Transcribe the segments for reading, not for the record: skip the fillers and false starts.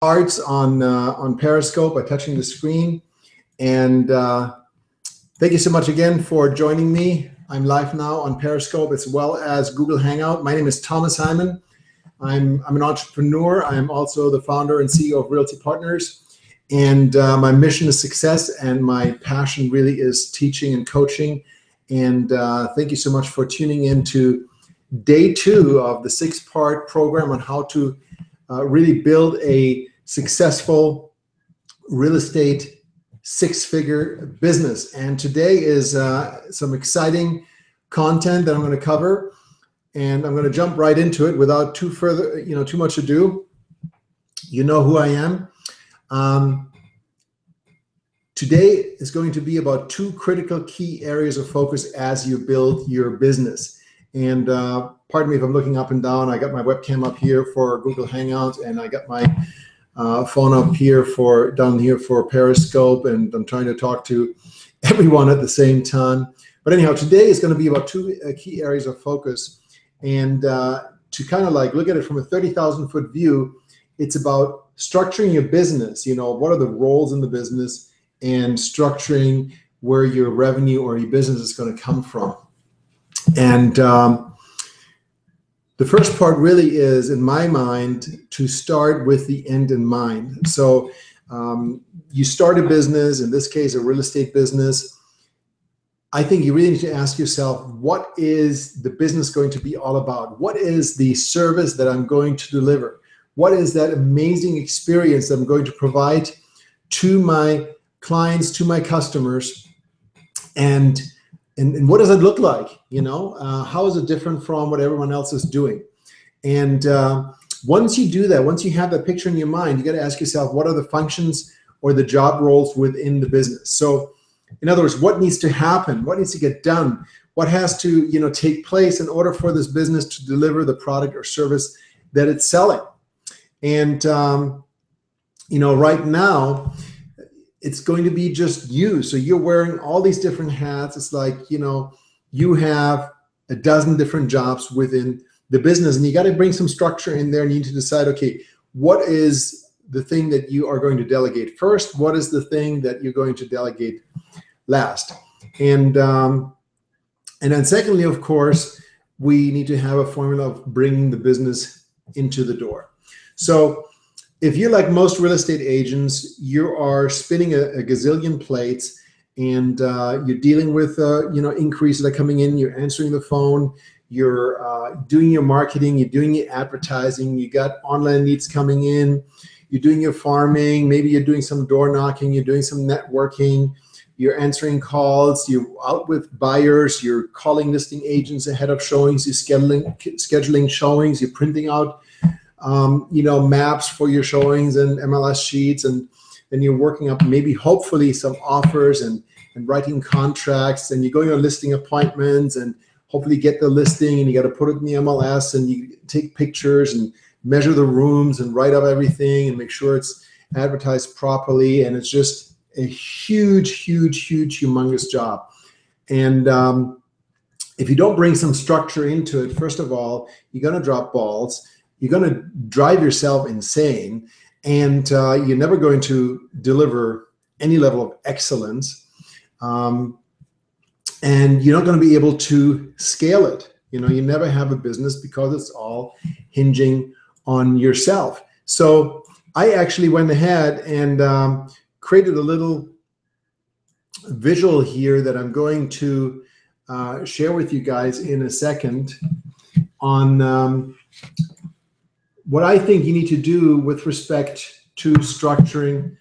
Hearts on Periscope by touching the screen. And thank you so much again for joining me. I'm live now on Periscope as well as Google Hangout. My name is Thomas Hyman. I'm an entrepreneur. I'm also the founder and CEO of Realty Partners. And my mission is success, and my passion really is teaching and coaching. And thank you so much for tuning in to day 2 of the 6-part program on how to really build a successful real estate 6-figure business. And today is some exciting content that I'm going to cover, and I'm going to jump right into it without too much ado. You know who I am. Today is going to be about 2 critical key areas of focus as you build your business. And pardon me if I'm looking up and down. I got my webcam up here for Google Hangouts, and I got my phone up here down here for Periscope, and I'm trying to talk to everyone at the same time. But anyhow, today is going to be about 2 key areas of focus. And to kind of like look at it from a 30,000-foot view, it's about structuring your business. You know, what are the roles in the business, and structuring where your revenue or your business is going to come from. And the first part really is, in my mind, to start with the end in mind. So you start a business, in this case, a real estate business. I think you really need to ask yourself, what is the business going to be all about? What is the service that I'm going to deliver? What is that amazing experience that I'm going to provide to my clients, to my customers? And what does it look like? You know, how is it different from what everyone else is doing? And once you do that, once you have that picture in your mind, you got to ask yourself, what are the functions or the job roles within the business? So in other words, what needs to happen? What needs to get done? What has to, take place in order for this business to deliver the product or service that it's selling? And, right now, it's going to be just you. So you're wearing all these different hats. It's like, you have a dozen different jobs within the business, and you got to bring some structure in there, and you need to decide, okay, what is the thing that you are going to delegate first? What is the thing that you're going to delegate last? And then secondly, of course, we need to have a formula of bringing the business into the door. So if you're like most real estate agents, you are spinning a gazillion plates, and you're dealing with increases that are coming in. You're answering the phone. You're doing your marketing. You're doing your advertising. You got online leads coming in. You're doing your farming. Maybe you're doing some door knocking. You're doing some networking. You're answering calls. You're out with buyers. You're calling listing agents ahead of showings. You're scheduling showings. You're printing out maps for your showings and MLS sheets, and then you're working up maybe hopefully some offers and writing contracts, and you're going on listing appointments and hopefully get the listing, and you got to put it in the MLS, and you take pictures and measure the rooms and write up everything and make sure it's advertised properly. And it's just a huge, humongous job. And if you don't bring some structure into it, first of all, you're going to drop balls. You're going to drive yourself insane, and you're never going to deliver any level of excellence. And you're not going to be able to scale it. You never have a business because it's all hinging on yourself. So I actually went ahead and created a little visual here that I'm going to share with you guys in a second on what I think you need to do with respect to structuring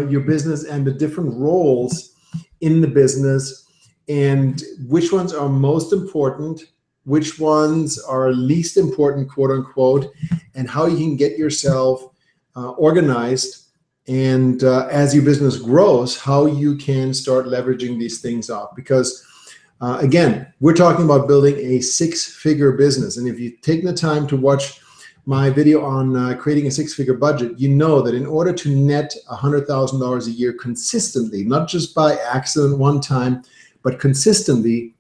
your business and the different roles in the business, and which ones are most important, which ones are least important, quote unquote, and how you can get yourself organized, and as your business grows, how you can start leveraging these things up. Because again, we're talking about building a 6-figure business. And if you've taken the time to watch my video on creating a 6-figure budget, you know that in order to net $100,000 a year consistently, not just by accident one time, but consistently,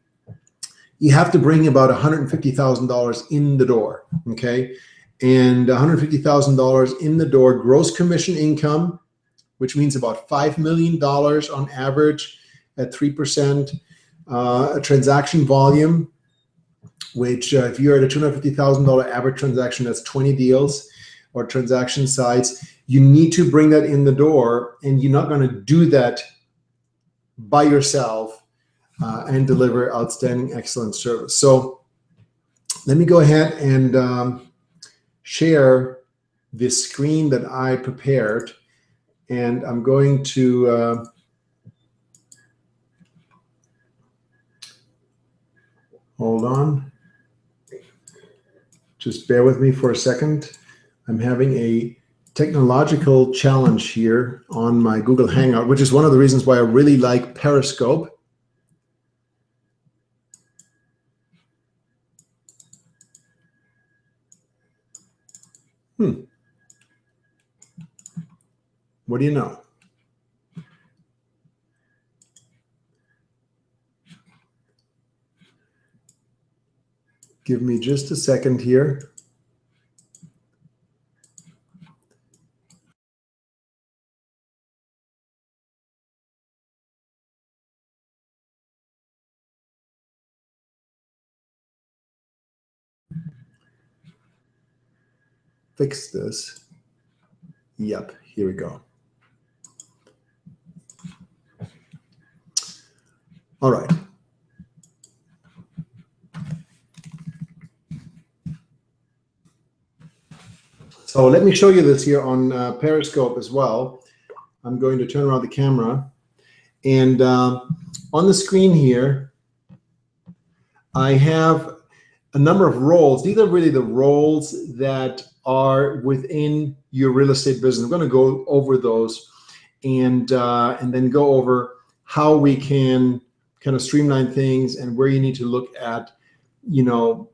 you have to bring about $150,000 in the door, okay? and $150,000 in the door gross commission income, which means about $5 million on average at 3%. A transaction volume, which if you're at a $250,000 average transaction, that's 20 deals or transaction sites. You need to bring that in the door, and you're not going to do that by yourself and deliver outstanding, excellent service. So let me go ahead and share this screen that I prepared, and I'm going to hold on. Just bear with me for a second. I'm having a technological challenge here on my Google Hangout, which is one of the reasons why I really like Periscope. What do you know? Give me just a second here. Fix this. Yep, here we go. All right. So let me show you this here on Periscope as well. I'm going to turn around the camera. And on the screen here, I have a number of roles. These are really the roles that are within your real estate business. I'm going to go over those and then go over how we can kind of streamline things and where you need to look at, you know,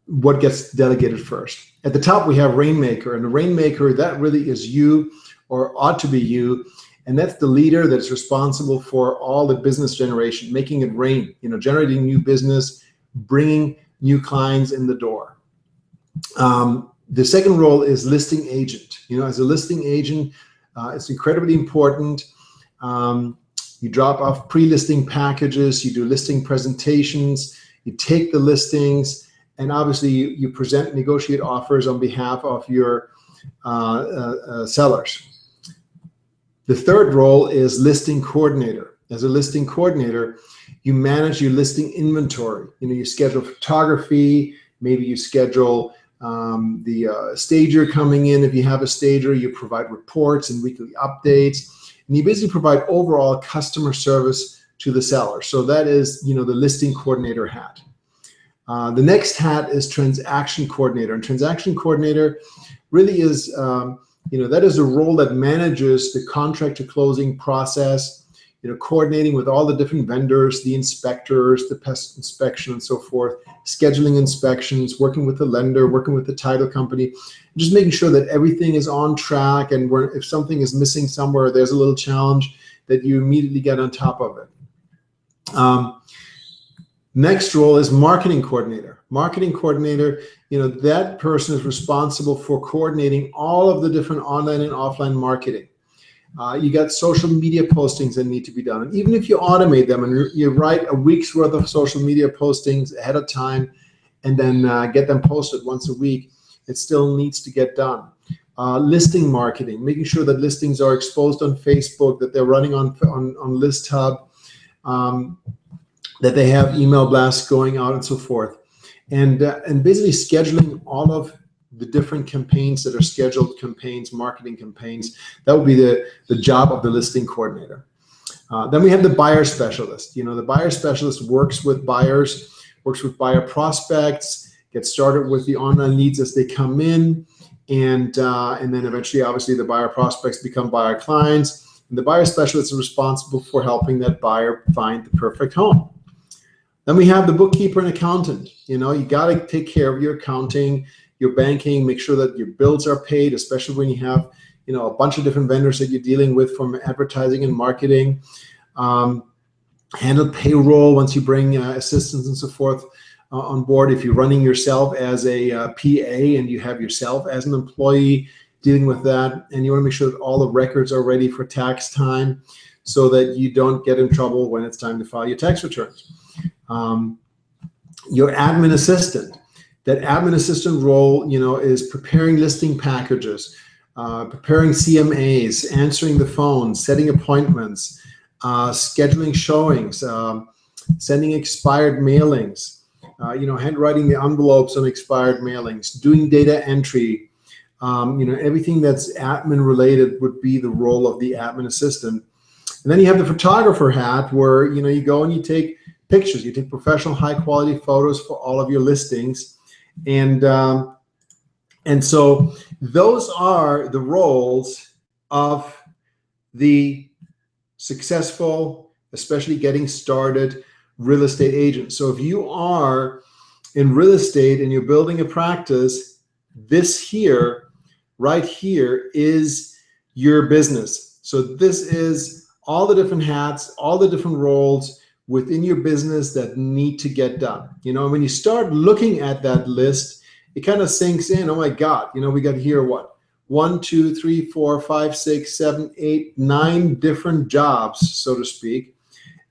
what gets delegated first. At the top, we have Rainmaker, and the Rainmaker, that really is you, or ought to be you, and that's the leader that's responsible for all the business generation, making it rain, you know, generating new business, bringing new clients in the door. The second role is listing agent. You know, as a listing agent, it's incredibly important. You drop off pre-listing packages, you do listing presentations, you take the listings, and obviously you present, negotiate offers on behalf of your sellers. The third role is listing coordinator. As a listing coordinator, you manage your listing inventory. You know, you schedule photography, maybe you schedule the stager coming in. If you have a stager, you provide reports and weekly updates, and you basically provide overall customer service to the seller. So that is, you know, the listing coordinator hat. The next hat is transaction coordinator, and transaction coordinator really is, you know, that is a role that manages the contract to closing process, you know, coordinating with all the different vendors, the inspectors, the pest inspection and so forth, scheduling inspections, working with the lender, working with the title company, just making sure that everything is on track, and if something is missing somewhere, there's a little challenge, that you immediately get on top of it. Next role is marketing coordinator. Marketing coordinator, you know, that person is responsible for coordinating all of the different online and offline marketing. You got social media postings that need to be done. And even if you automate them and you write a week's worth of social media postings ahead of time and then get them posted once a week, it still needs to get done. Listing marketing, making sure that listings are exposed on Facebook, that they're running on ListHub, that they have email blasts going out and so forth. And basically scheduling all of the different campaigns that are scheduled campaigns, marketing campaigns. That would be the job of the listing coordinator. Then we have the buyer specialist. You know, the buyer specialist works with buyers, works with buyer prospects, gets started with the online leads as they come in, and then eventually, obviously, the buyer prospects become buyer clients. And the buyer specialist is responsible for helping that buyer find the perfect home. Then we have the bookkeeper and accountant. You know, you got to take care of your accounting, your banking, make sure that your bills are paid, especially when you have, you know, a bunch of different vendors that you're dealing with from advertising and marketing. Handle payroll once you bring assistants and so forth on board. If you're running yourself as a PA and you have yourself as an employee dealing with that, and you want to make sure that all the records are ready for tax time so that you don't get in trouble when it's time to file your tax returns. Your admin assistant. That admin assistant role, is preparing listing packages, preparing CMAs, answering the phone, setting appointments, scheduling showings, sending expired mailings, handwriting the envelopes on expired mailings, doing data entry. Everything that's admin related would be the role of the admin assistant. And then you have the photographer hat, where you go and you take pictures. You take professional, high quality photos for all of your listings, and so those are the roles of the successful, especially getting started real estate agent. So if you are in real estate and you're building a practice, this here, right here, is your business. So this is all the different hats, all the different roles within your business that need to get done. When you start looking at that list, it kind of sinks in. Oh my God, we got here what? 1, 2, 3, 4, 5, 6, 7, 8, 9 different jobs, so to speak.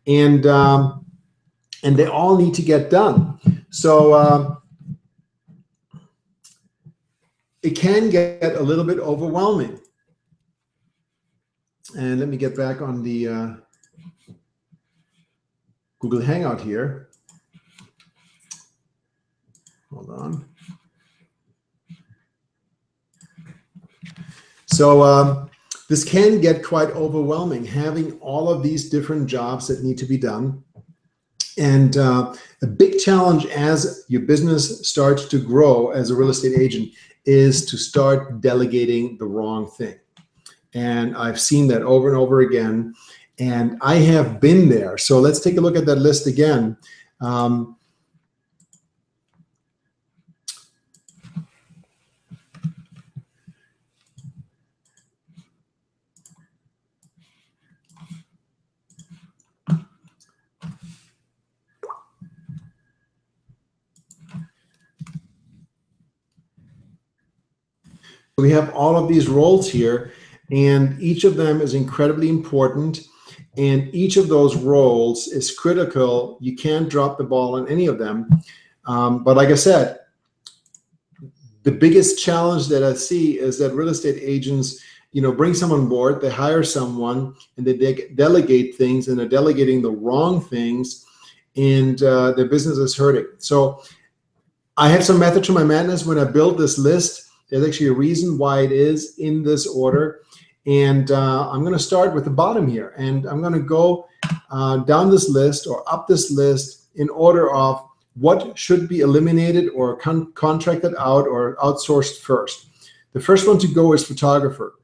And they all need to get done. So it can get a little bit overwhelming. And let me get back on the Google Hangout here. Hold on. So this can get quite overwhelming, having all of these different jobs that need to be done. And a big challenge as your business starts to grow as a real estate agent is to start delegating the wrong thing. And I've seen that over and over again, and I have been there. So let's take a look at that list again. We have all of these roles here, and each of them is incredibly important, and each of those roles is critical. You can't drop the ball on any of them. But like I said, the biggest challenge that I see is that real estate agents, bring someone on board, they hire someone, and they delegate things, and they're delegating the wrong things, and their business is hurting. So I have some method to my madness when I build this list. There's actually a reason why it is in this order. And I'm going to start with the bottom here. And I'm going to go down this list or up this list in order of what should be eliminated or contracted out or outsourced first. The first one to go is photographer.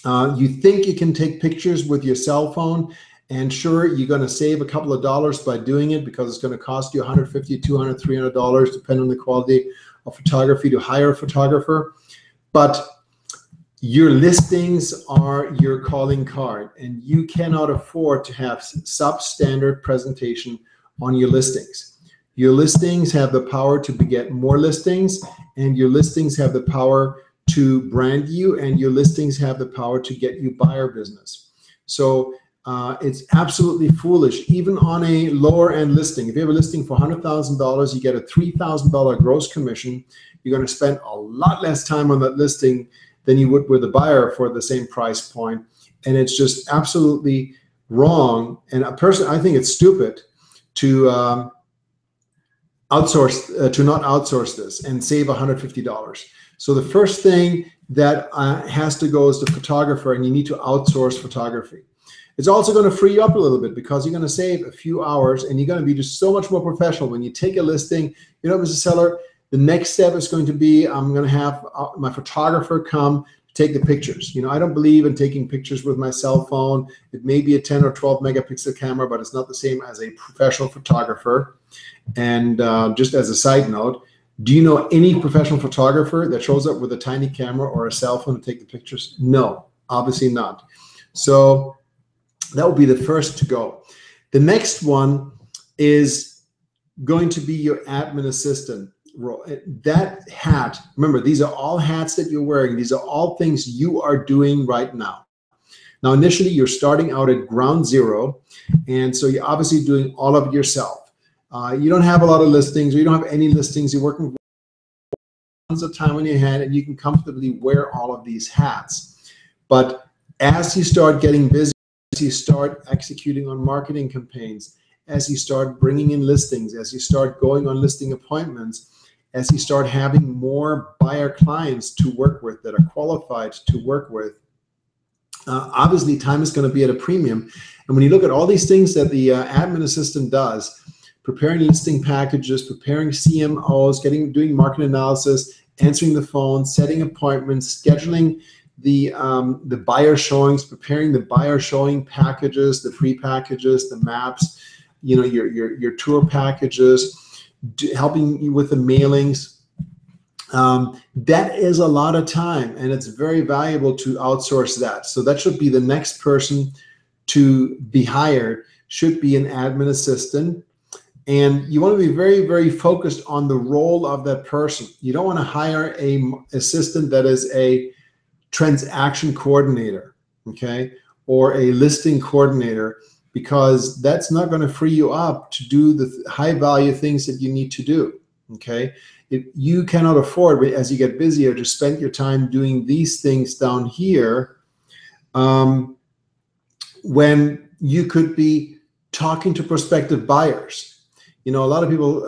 You think you can take pictures with your cell phone, and sure, you're going to save a couple of dollars by doing it, because it's going to cost you $150, $200, $300, depending on the quality of photography, to hire a photographer. But your listings are your calling card, and you cannot afford to have substandard presentation on your listings. Your listings have the power to beget more listings, and your listings have the power to brand you, and your listings have the power to get you buyer business. So it's absolutely foolish, even on a lower end listing. If you have a listing for $100,000, you get a $3,000 gross commission. You're going to spend a lot less time on that listing than you would with a buyer for the same price point. And it's just absolutely wrong. And I think it's stupid to not outsource this and save $150. So the first thing that has to go is the photographer, and you need to outsource photography. It's also going to free you up a little bit, because you're going to save a few hours, and you're going to be just so much more professional. When you take a listing, Mr. Seller, the next step is going to be, I'm going to have my photographer come take the pictures. I don't believe in taking pictures with my cell phone. It may be a 10 or 12 megapixel camera, but it's not the same as a professional photographer. And just as a side note, do you know any professional photographer that shows up with a tiny camera or a cell phone to take the pictures? No, obviously not. So that would be the first to go. The next one is going to be your admin assistant role. That hat, remember, these are all hats that you're wearing. These are all things you are doing right now. Now, initially, you're starting out at ground zero, and so you're obviously doing all of it yourself. You don't have a lot of listings, or you don't have any listings. You're working tons of time on your hand, and you can comfortably wear all of these hats. But as you start getting busy, as you start executing on marketing campaigns, as you start bringing in listings, as you start going on listing appointments, as you start having more buyer clients to work with that are qualified to work with, obviously time is going to be at a premium. And when you look at all these things that the admin assistant does, preparing listing packages, preparing CMOs, doing market analysis, answering the phone, setting appointments, scheduling the buyer showings, preparing the buyer showing packages, the pre-packages, the maps, your tour packages, helping you with the mailings. That is a lot of time, and it's very valuable to outsource that. So that should be the next person to be hired, should be an admin assistant. And you want to be very, very focused on the role of that person. You don't want to hire an assistant that is a transaction coordinator, okay, or a listing coordinator, because that's not going to free you up to do the high value things that you need to do, okay? If you cannot afford, as you get busier, to spend your time doing these things down here, when you could be talking to prospective buyers. A lot of people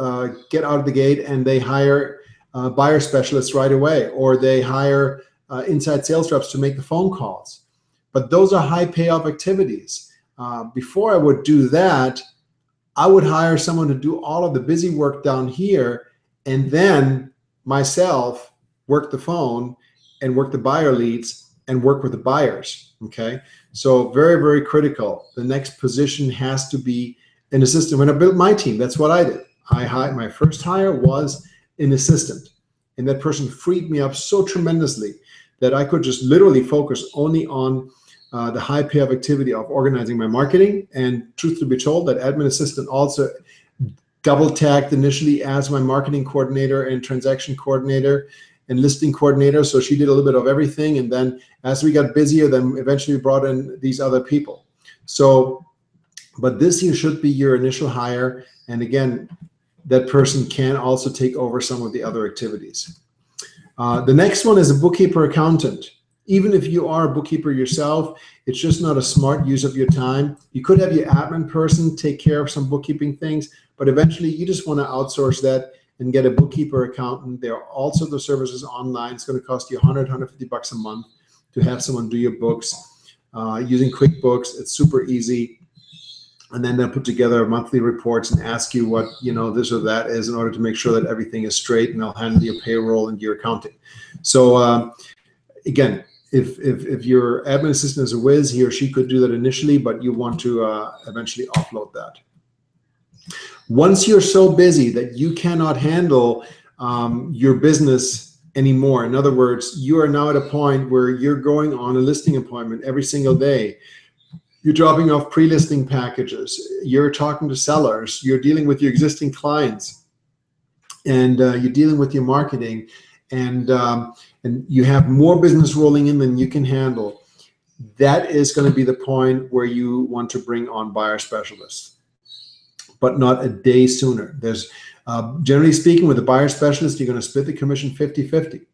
get out of the gate and they hire buyer specialists right away, or they hire inside sales reps to make the phone calls. But those are high payoff activities. Before I would do that, I would hire someone to do all of the busy work down here, and then myself work the phone and work the buyer leads and work with the buyers, okay? So very, very critical. The next position has to be an assistant. When I built my team, that's what I did. My first hire was an assistant, and that person freed me up so tremendously that I could just literally focus only on the high payoff activity of organizing my marketing. And truth to be told, that admin assistant also double tagged initially as my marketing coordinator and transaction coordinator and listing coordinator. So she did a little bit of everything. And then as we got busier, then eventually brought in these other people. So, but this here should be your initial hire. And again, that person can also take over some of the other activities. The next one is a bookkeeper accountant. Even if you are a bookkeeper yourself, it's just not a smart use of your time. You could have your admin person take care of some bookkeeping things, but eventually you just want to outsource that and get a bookkeeper accountant. There are also the services online. It's going to cost you $100, $150 a month to have someone do your books. Using QuickBooks, it's super easy. And then they'll put together monthly reports and ask you what this or that is in order to make sure that everything is straight, and they'll handle your payroll and your accounting. So again, if your admin assistant is a whiz, he or she could do that initially, but you want to eventually offload that. Once you're so busy that you cannot handle your business anymore, in other words, you are now at a point where you're going on a listing appointment every single day. You're dropping off pre-listing packages. You're talking to sellers. You're dealing with your existing clients, and you're dealing with your marketing, and you have more business rolling in than you can handle. That is going to be the point where you want to bring on buyer specialists, but not a day sooner. There's generally speaking, with a buyer specialist, you're going to split the commission 50-50.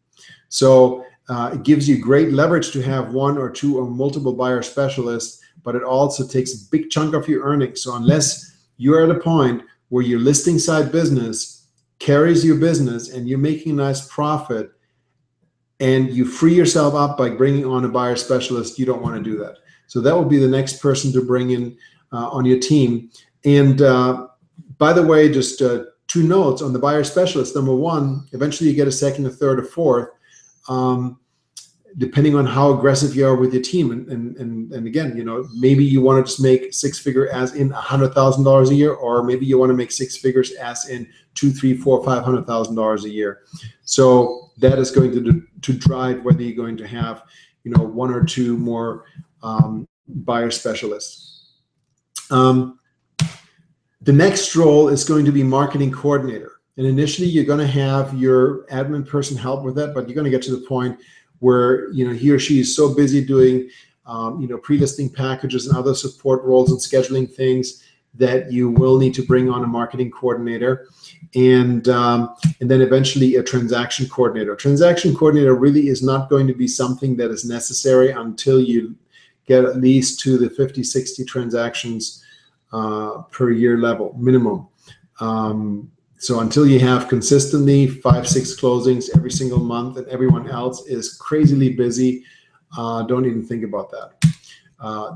So it gives you great leverage to have one or two or multiple buyer specialists, but it also takes a big chunk of your earnings. So unless you're at a point where your listing side business carries your business and you're making a nice profit and you free yourself up by bringing on a buyer specialist, you don't want to do that. So that would be the next person to bring in on your team. And by the way, just two notes on the buyer specialist. Number one, eventually you get a second, a third, a fourth, depending on how aggressive you are with your team. And again, maybe you want to just make six figure as in $100,000 a year, or maybe you want to make six figures as in $200,000, $300,000, $500,000 a year. So that is going to drive whether you're going to have, one or two more buyer specialists. The next role is going to be marketing coordinator. And initially, you're going to have your admin person help with that, but you're going to get to the point where he or she is so busy doing pre-listing packages and other support roles and scheduling things that you will need to bring on a marketing coordinator, and then eventually a transaction coordinator. Transaction coordinator really is not going to be something that is necessary until you get at least to the 50, 60 transactions per year level minimum. So until you have consistently 5, 6 closings every single month and everyone else is crazily busy, don't even think about that.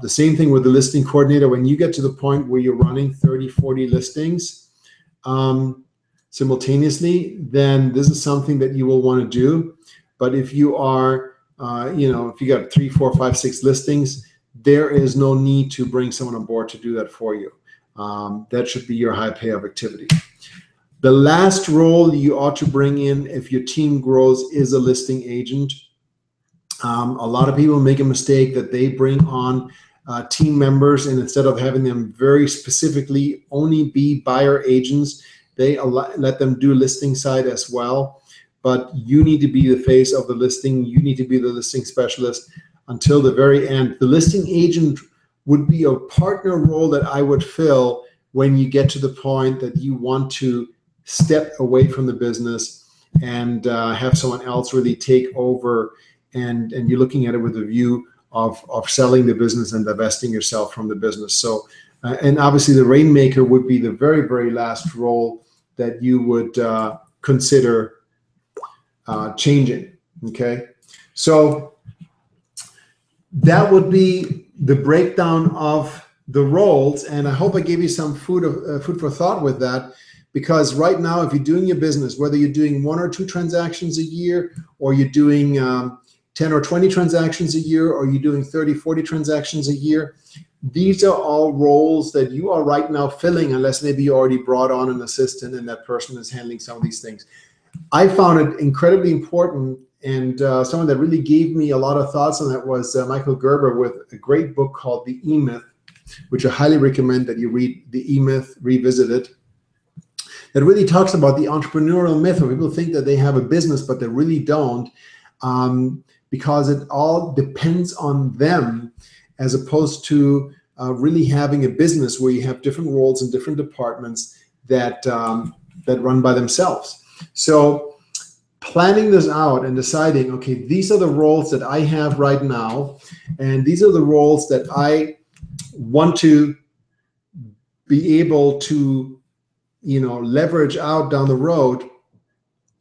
The same thing with the listing coordinator. When you get to the point where you're running 30, 40 listings simultaneously, then this is something that you will want to do. But if you are, if you got 3, 4, 5, 6 listings, there is no need to bring someone on board to do that for you. That should be your high payoff activity. The last role you ought to bring in if your team grows is a listing agent. A lot of people make a mistake that they bring on team members, and instead of having them very specifically only be buyer agents, they let them do listing side as well. But you need to be the face of the listing. You need to be the listing specialist until the very end. The listing agent would be a partner role that I would fill when you get to the point that you want to step away from the business and have someone else really take over, and you're looking at it with a view of selling the business and divesting yourself from the business. So, and obviously the rainmaker would be the very, very last role that you would consider changing, okay? So that would be the breakdown of the roles, and I hope I gave you some food for thought with that. Because right now, if you're doing your business, whether you're doing 1 or 2 transactions a year, or you're doing 10 or 20 transactions a year, or you're doing 30, 40 transactions a year, these are all roles that you are right now filling, unless maybe you already brought on an assistant and that person is handling some of these things. I found it incredibly important, and someone that really gave me a lot of thoughts on that was Michael Gerber with a great book called The E-Myth, which I highly recommend that you read. The E-Myth Revisited. That really talks about the entrepreneurial myth where people think that they have a business, but they really don't, because it all depends on them, as opposed to really having a business where you have different roles and different departments that run by themselves. So planning this out and deciding, okay, these are the roles that I have right now, and these are the roles that I want to be able to leverage out down the road,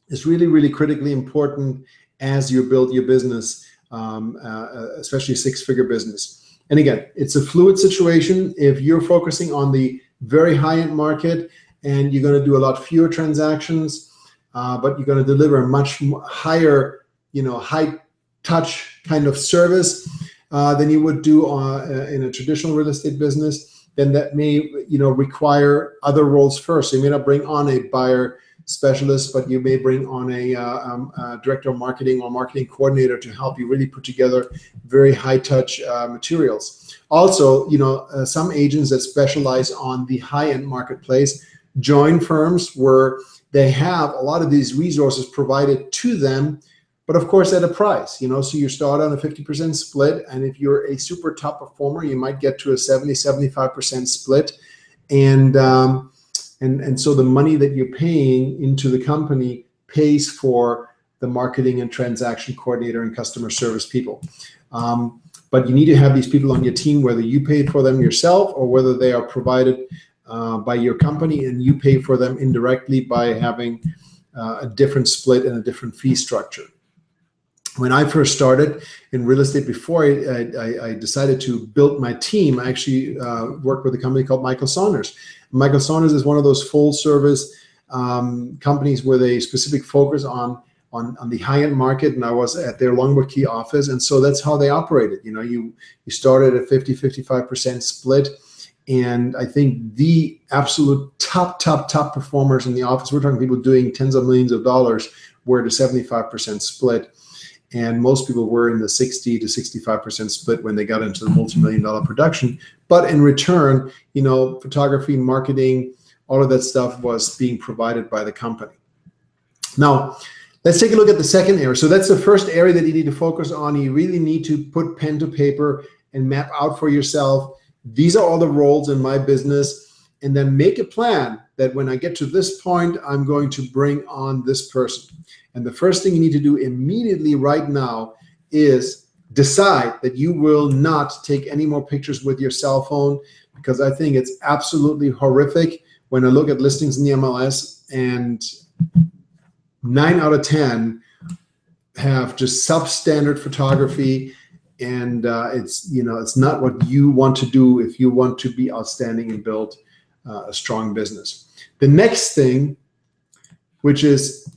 is really, really critically important as you build your business, especially a 6-figure business. And again, it's a fluid situation. If you're focusing on the very high-end market and you're going to do a lot fewer transactions, but you're going to deliver a much higher, high-touch kind of service than you would do in a traditional real estate business, then that may require other roles first. So you may not bring on a buyer specialist, but you may bring on a director of marketing or marketing coordinator to help you really put together very high touch materials. Also, some agents that specialize on the high-end marketplace join firms where they have a lot of these resources provided to them, but of course at a price, so you start on a 50% split, and if you're a super top performer, you might get to a 70-75% split, and so the money that you're paying into the company pays for the marketing and transaction coordinator and customer service people. But you need to have these people on your team, whether you pay for them yourself or whether they are provided by your company and you pay for them indirectly by having a different split and a different fee structure. When I first started in real estate, before I decided to build my team, I actually worked with a company called Michael Saunders. Michael Saunders is one of those full-service companies with a specific focus on the high-end market, and I was at their Longwood Key office, and so that's how they operated. You started at 50-55% split, and I think the absolute top performers in the office, we're talking people doing tens of millions of dollars, were at a 75% split. and most people were in the 60 to 65% split when they got into the multi-million-dollar production. But in return, photography, marketing, all of that stuff was being provided by the company. Now, let's take a look at the second area. So that's the first area that you need to focus on. You really need to put pen to paper and map out for yourself, these are all the roles in my business, and then make a plan that when I get to this point, I'm going to bring on this person. And the first thing you need to do immediately right now is decide that you will not take any more pictures with your cell phone, because I think it's absolutely horrific when I look at listings in the MLS and 9 out of 10 have just substandard photography, and it's not what you want to do if you want to be outstanding and build a strong business. The next thing, which is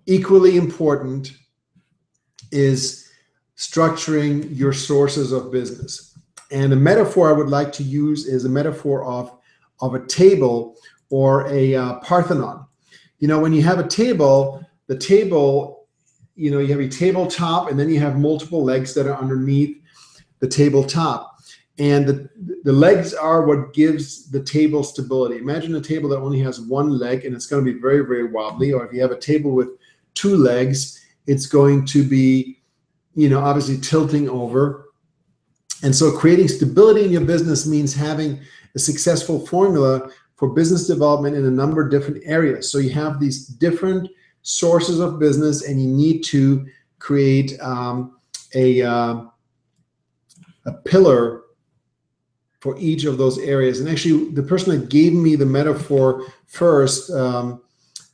equally important, is structuring your sources of business. And a metaphor I would like to use is a metaphor of a table or a Parthenon. When you have a table, the table, you have a tabletop, and then you have multiple legs that are underneath the tabletop. And the legs are what gives the table stability. Imagine a table that only has one leg, and it's going to be very, very wobbly. Or if you have a table with 2 legs, it's going to be, obviously tilting over. And so creating stability in your business means having a successful formula for business development in a number of different areas. So you have these different sources of business, and you need to create a pillar for each of those areas. And actually, the person that gave me the metaphor first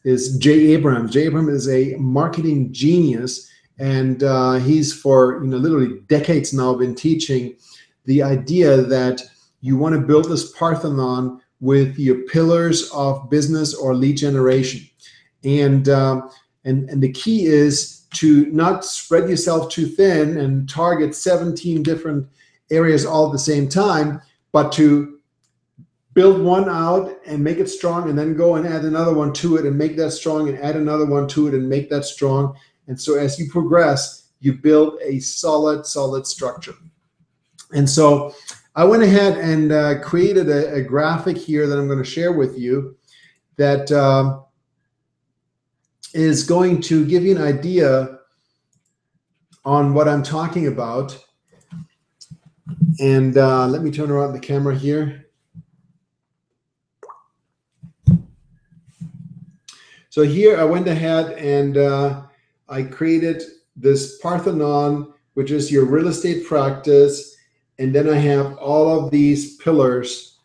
is Jay Abrams. Jay Abrams is a marketing genius, and he's for literally decades now been teaching the idea that you want to build this Parthenon with your pillars of business or lead generation. And the key is to not spread yourself too thin and target 17 different areas all at the same time, but to build one out and make it strong, and then go and add another one to it and make that strong, and add another one to it and make that strong. And so as you progress, you build a solid structure. And so I went ahead and created a graphic here that I'm going to share with you that is going to give you an idea on what I'm talking about. And let me turn around the camera here. So here I went ahead and I created this Parthenon, which is your real estate practice. And then I have all of these pillars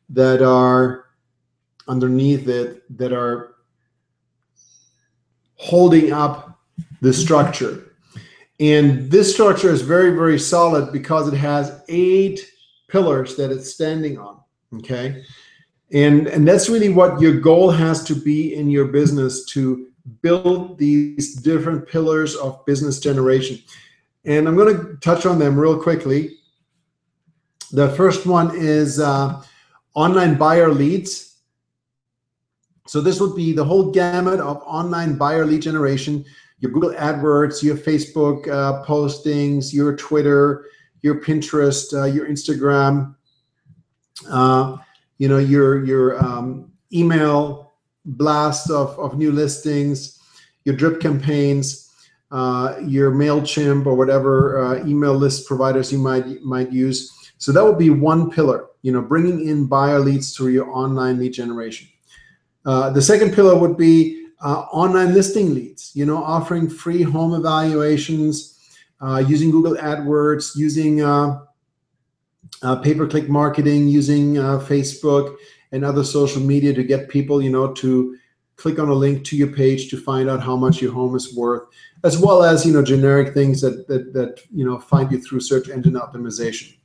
that are underneath it that are holding up the structure. And this structure is very, very solid because it has 8 pillars that it's standing on, okay? And that's really what your goal has to be in your business, to build these different pillars of business generation. And I'm going to touch on them real quickly. The first one is online buyer leads. So this would be the whole gamut of online buyer lead generation. Your Google AdWords, your Facebook postings, your Twitter, your Pinterest, your Instagram, your email blast of new listings, your drip campaigns, your MailChimp or whatever email list providers you might use. So that would be one pillar, bringing in buyer leads through your online lead generation. The second pillar would be online listing leads, offering free home evaluations, using Google AdWords, using pay-per-click marketing, using Facebook and other social media to get people, to click on a link to your page to find out how much your home is worth, as well as, generic things that find you through search engine optimization.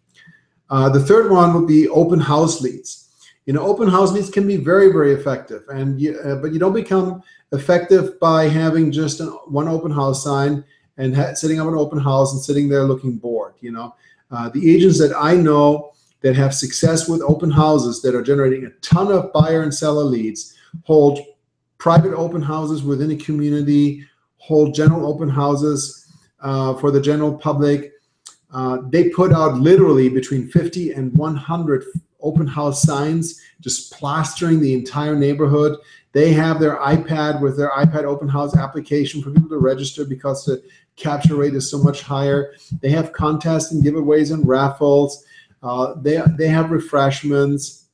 The third one would be open house leads. Open house leads can be very, very effective, but you don't become effective by having just one open house sign and setting up an open house and sitting there looking bored. The agents that I know that have success with open houses that are generating a ton of buyer and seller leads hold private open houses within a community, hold general open houses for the general public. They put out literally between 50 and 100 open house signs, just plastering the entire neighborhood. They have their iPad with their iPad open house application for people to register because the capture rate is so much higher. They have contests and giveaways and raffles. They have refreshments.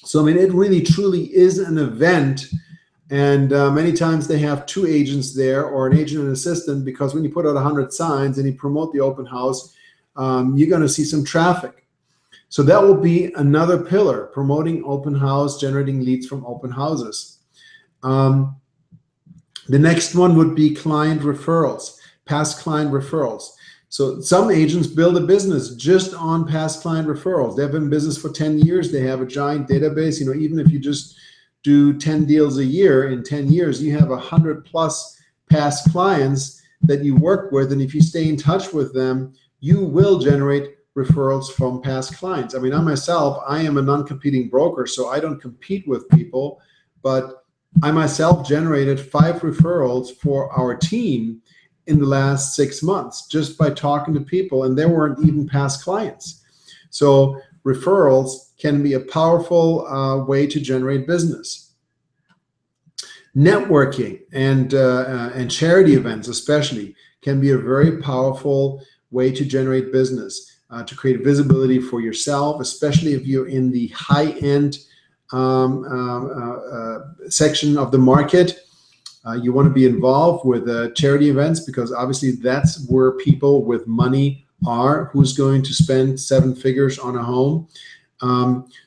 So, I mean, it really truly is an event. And many times they have two agents there, or an agent and assistant, because when you put out 100 signs and you promote the open house, you're going to see some traffic. So that will be another pillar: promoting open house, generating leads from open houses. The next one would be client referrals, past client referrals. So some agents build a business just on past client referrals. They've been in business for 10 years. They have a giant database. You know, even if you just do 10 deals a year, in 10 years, you have 100+ past clients that you work with. And if you stay in touch with them, you will generate referrals from past clients. I mean, I myself, I am a non-competing broker, so I don't compete with people, but I myself generated 5 referrals for our team in the last 6 months just by talking to people, and they weren't even past clients. So referrals can be a powerful way to generate business. Networking and charity events especially can be a very powerful way to generate business, to create visibility for yourself, especially if you're in the high-end section of the market. You want to be involved with charity events, because obviously that's where people with money are, who's going to spend 7 figures on a home.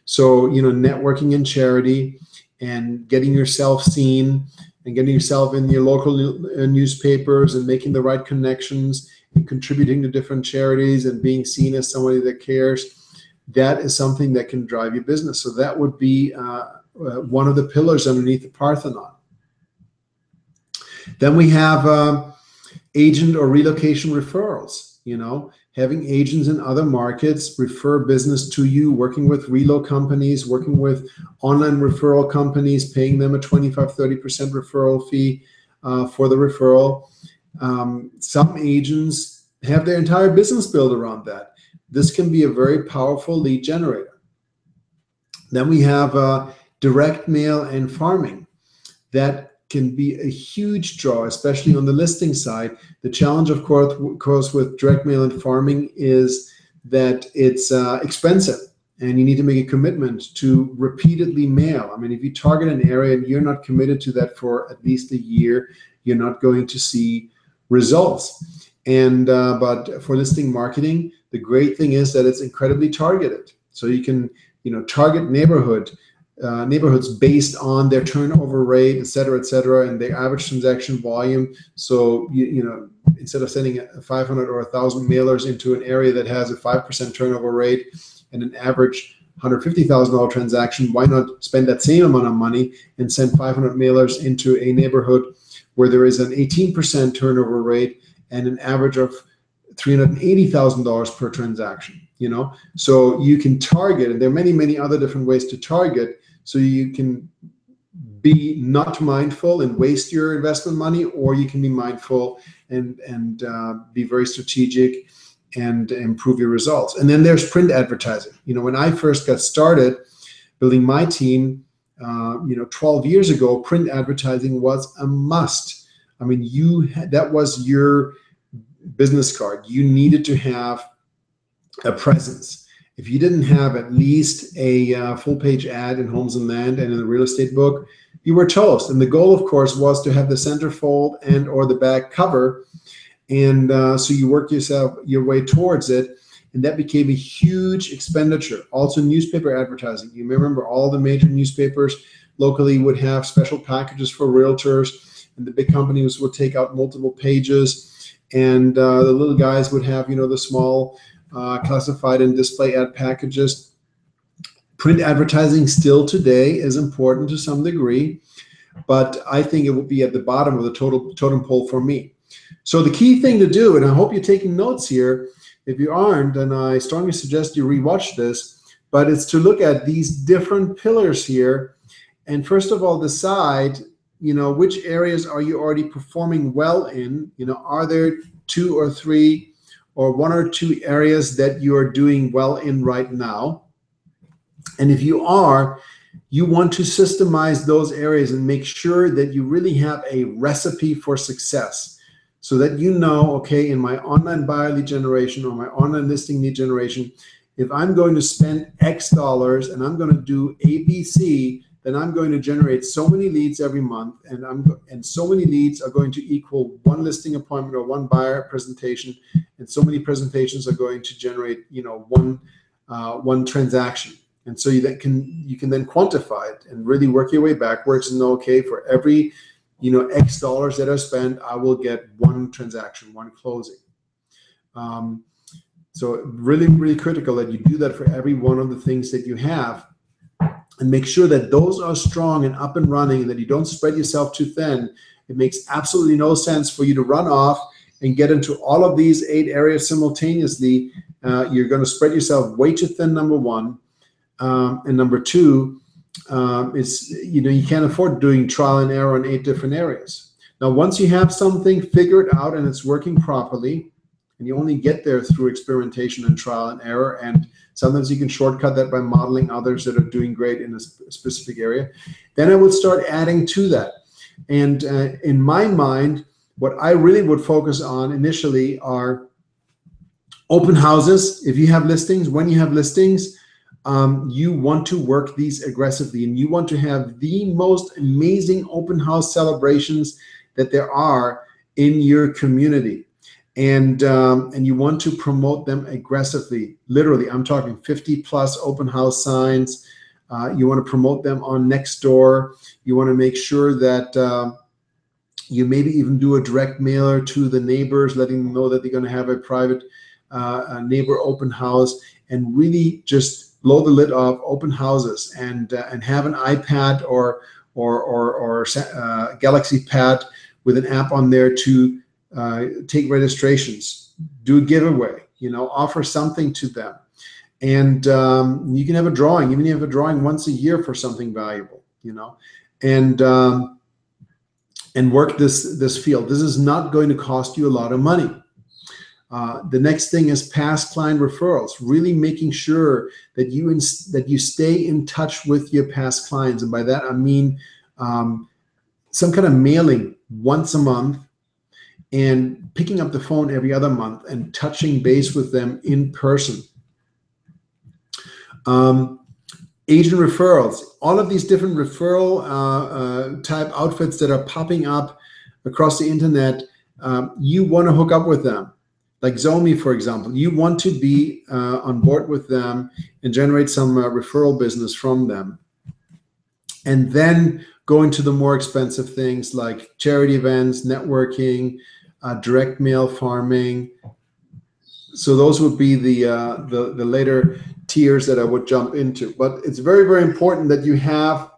So, you know, networking in charity and getting yourself seen and getting yourself in your local newspapers and making the right connections and contributing to different charities and being seen as somebody that cares, that is something that can drive your business. So that would be one of the pillars underneath the Parthenon. Then we have agent or relocation referrals. You know, having agents in other markets refer business to you, working with relo companies, working with online referral companies, paying them a 25-30% referral fee for the referral. Some agents have their entire business built around that. This can be a very powerful lead generator. Then we have direct mail and farming. That can be a huge draw, especially on the listing side. The challenge, of course, with direct mail and farming is that it's expensive, and you need to make a commitment to repeatedly mail. I mean, if you target an area and you're not committed to that for at least a year, you're not going to see results. And but for listing marketing, the great thing is that it's incredibly targeted. So you can, you know, target neighborhoods based on their turnover rate, et cetera, and their average transaction volume. So, you know, instead of sending 500 or 1,000 mailers into an area that has a 5% turnover rate and an average $150,000 transaction, why not spend that same amount of money and send 500 mailers into a neighborhood where there is an 18% turnover rate and an average of $380,000 per transaction, you know? So you can target, and there are many, many other different ways to target. So you can be not mindful and waste your investment money, or you can be mindful and be very strategic and improve your results. And then there's print advertising. You know, when I first got started building my team, 12 years ago, print advertising was a must. I mean, that was your business card. You needed to have a presence. If you didn't have at least a full-page ad in Homes and Land and in the real estate book, you were toast. And the goal, of course, was to have the centerfold and or the back cover. And so you worked your way towards it. And that became a huge expenditure. Also, newspaper advertising. You may remember all the major newspapers locally would have special packages for realtors, and the big companies would take out multiple pages, and the little guys would have, the small classified and display ad packages. Print advertising still today is important to some degree, but I think it will be at the bottom of the totem pole for me. So the key thing to do, and I hope you're taking notes here. If you aren't, then I strongly suggest you rewatch this, but it's to look at these different pillars here. And first of all, decide, which areas are you already performing well in? Are there 2 or 3 or 1 or 2 areas that you are doing well in right now. And if you are, you want to systemize those areas and make sure that you really have a recipe for success, so that you know, okay, in my online buyer lead generation or my online listing lead generation, if I'm going to spend X dollars and I'm going to do ABC, then I'm going to generate so many leads every month, and so many leads are going to equal 1 listing appointment or 1 buyer presentation, and so many presentations are going to generate, you know, one transaction. And so you can then quantify it and really work your way backwards and know, okay, for every, you know, X dollars that I spend, I will get 1 transaction, 1 closing. So really, really critical that you do that for every one of the things that you have, and make sure that those are strong and up and running, and that you don't spread yourself too thin. It makes absolutely no sense for you to run off and get into all of these 8 areas simultaneously. You're going to spread yourself way too thin, number 1. And number 2, is, you know, you can't afford doing trial and error in 8 different areas. Now, once you have something figured out and it's working properly, and you only get there through experimentation and trial and error, and sometimes you can shortcut that by modeling others that are doing great in a specific area, then I would start adding to that. And in my mind, what I really would focus on initially are open houses. If you have listings, when you have listings, you want to work these aggressively, and you want to have the most amazing open house celebrations that there are in your community. And you want to promote them aggressively. Literally, I'm talking 50+ open house signs. You want to promote them on Nextdoor. You want to make sure that you maybe even do a direct mailer to the neighbors, letting them know that they're going to have a private neighbor open house, and really just blow the lid off open houses, and have an iPad or Galaxy Pad with an app on there to take registrations, do a giveaway, you know, offer something to them. And you can have a drawing, even if you have a drawing once a year for something valuable, you know, and work this field. This is not going to cost you a lot of money. The next thing is past client referrals, really making sure that you stay in touch with your past clients. And by that, I mean some kind of mailing once a month, and picking up the phone every other month and touching base with them in person. Agent referrals, all of these different referral type outfits that are popping up across the internet, you want to hook up with them. Like Zomi, for example, you want to be on board with them and generate some referral business from them. And then go into the more expensive things like charity events, networking, direct mail farming. So those would be the later tiers that I would jump into. But it's very, very important that you have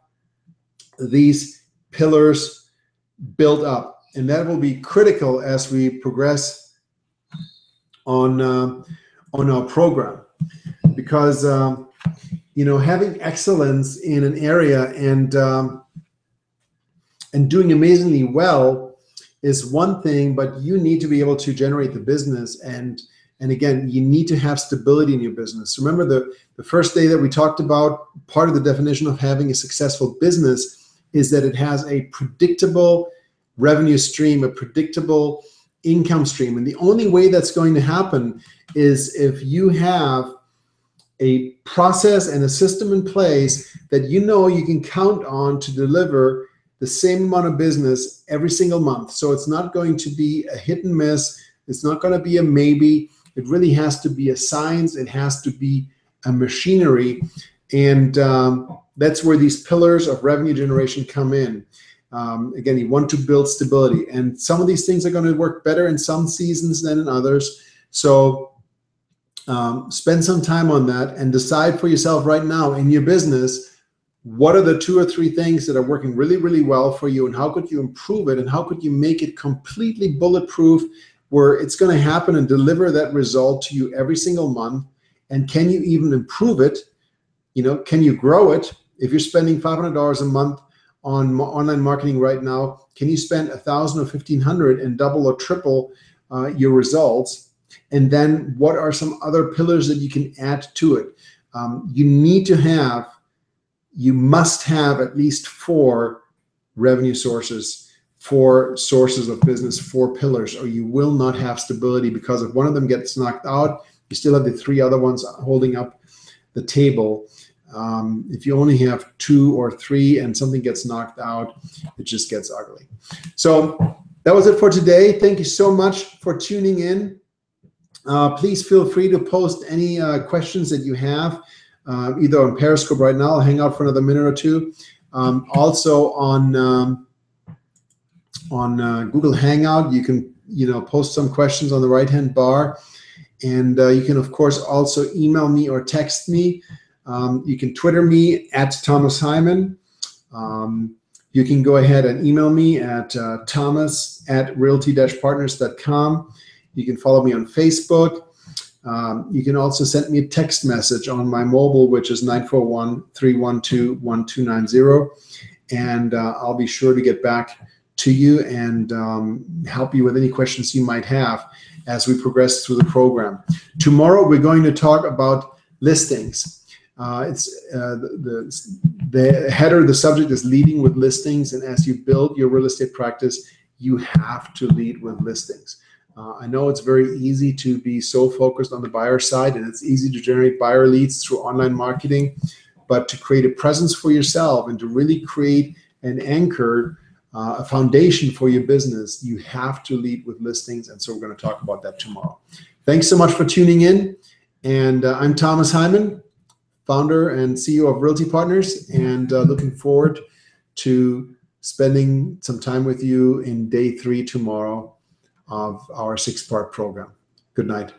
these pillars built up, and that will be critical as we progress on our program, because you know, having excellence in an area and doing amazingly well is one thing, but you need to be able to generate the business, and again, you need to have stability in your business. Remember the first day that we talked about, part of the definition of having a successful business is that it has a predictable revenue stream, a predictable income stream. And the only way that's going to happen is if you have a process and a system in place that you know you can count on to deliver the same amount of business every single month. So it's not going to be a hit and miss. It's not going to be a maybe. It really has to be a science. It has to be a machinery. And that's where these pillars of revenue generation come in. Again, you want to build stability. And some of these things are going to work better in some seasons than in others. So spend some time on that and decide for yourself right now in your business, what are the 2 or 3 things that are working really, really well for you, and how could you improve it, and how could you make it completely bulletproof where it's going to happen and deliver that result to you every single month? And can you even improve it? You know, can you grow it? If you're spending $500 a month on online marketing right now, can you spend $1,000 or $1,500 and double or triple your results, and then what are some other pillars that you can add to it. You must have at least 4 revenue sources, 4 sources of business, 4 pillars, or you will not have stability, because if one of them gets knocked out, you still have the 3 other ones holding up the table. If you only have 2 or 3 and something gets knocked out, it just gets ugly. So that was it for today. Thank you so much for tuning in. Please feel free to post any questions that you have, either on Periscope right now. I'll hang out for another minute or two. Also on Google Hangout, you can post some questions on the right-hand bar, and you can of course also email me or text me. You can Twitter me at Thomas Hyman. You can go ahead and email me at thomas@realty-partners.com. You can follow me on Facebook. You can also send me a text message on my mobile, which is 941-312-1290. And I'll be sure to get back to you and help you with any questions you might have as we progress through the program. Tomorrow, we're going to talk about listings. The header, the subject is leading with listings. And as you build your real estate practice, you have to lead with listings. I know it's very easy to be so focused on the buyer side, and it's easy to generate buyer leads through online marketing, but to create a presence for yourself and to really create an anchor, a foundation for your business, you have to lead with listings. And so we're going to talk about that tomorrow. Thanks so much for tuning in. And I'm Thomas Hyman, founder and CEO of Realty Partners, and looking forward to spending some time with you in day 3 tomorrow of our 6-part program. Good night.